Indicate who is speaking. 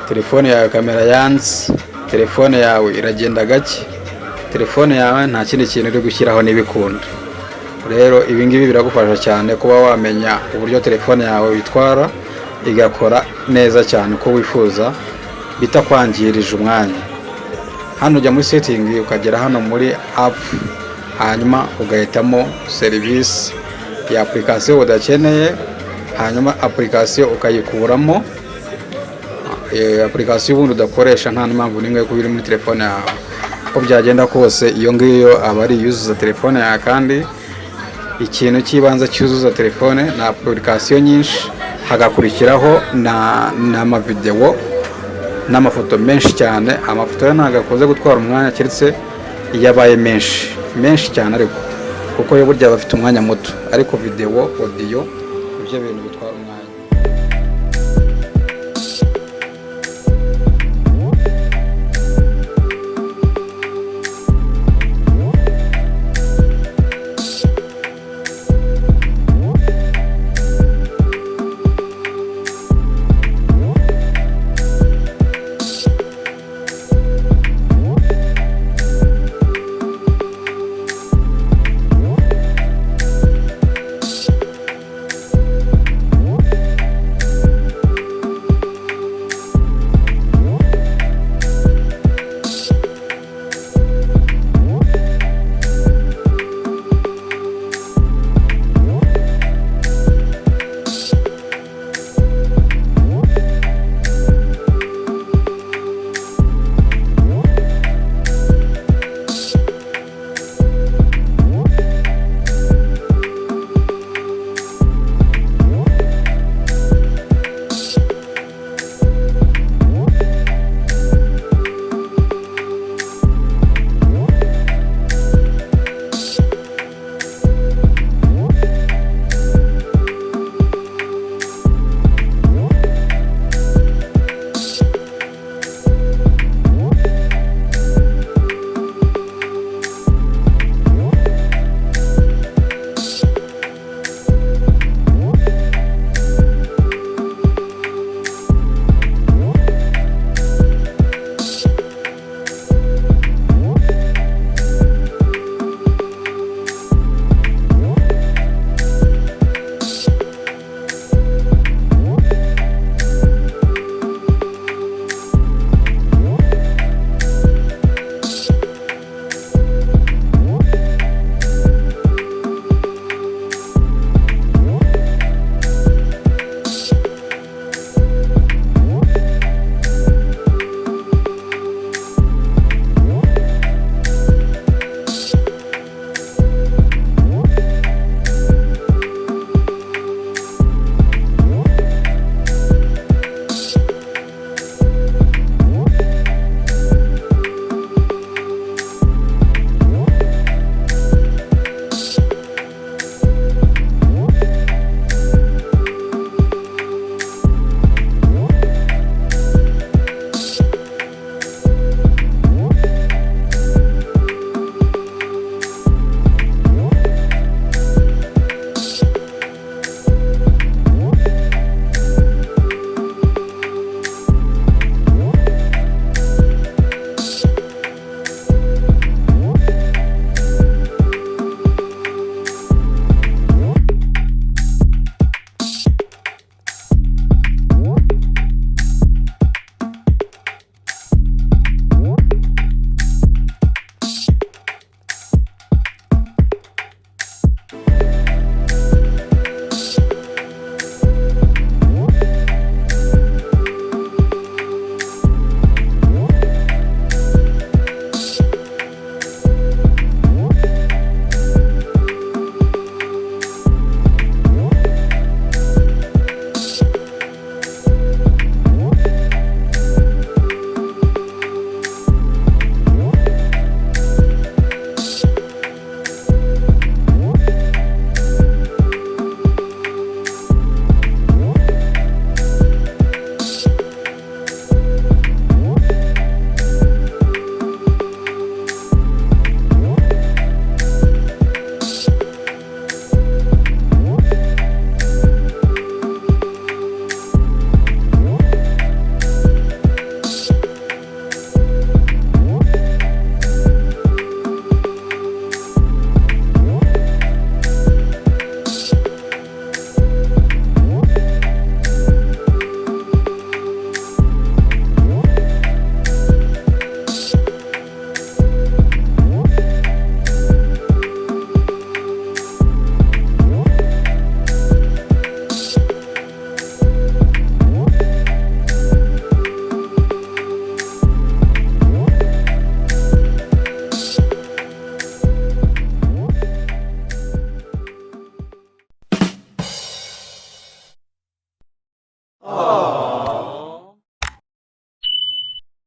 Speaker 1: telefone yawe kamera yanze, telefone yawe iragenda gake, telefone yawe nta kindi kintu uri gushyiraho n'ibikunda. Rero ibi ngibi biragufasha cyane kuba wamenya uburyo telefone yawe witwara igakora neza cyane uko wifuza bitakwangirije umwanya. Hano ujya muri setting ukagera hano muri app, hanyuma ugahitamo serivisi ya application udakeneye, hanyuma application ukayikuramo. Application ubundi udakoresha nta mpamvu n'imwe ko iri muri telefone yawe. Uko byagenda kose iyo ngiyo aba ari yuzuza telefone yawe, kandi ikintu cy'ibanze cyuzuza telefone na application nyinshi, hagakurikiraho n'amavideo n'amafoto menshi cyane. Amafoto yo ntabwo akunze gutwara umwanya keretse yabaye menshi cyane, ariko kuko yo burya bafite umwanya muto, ariko video audio ibyo bintu bitwara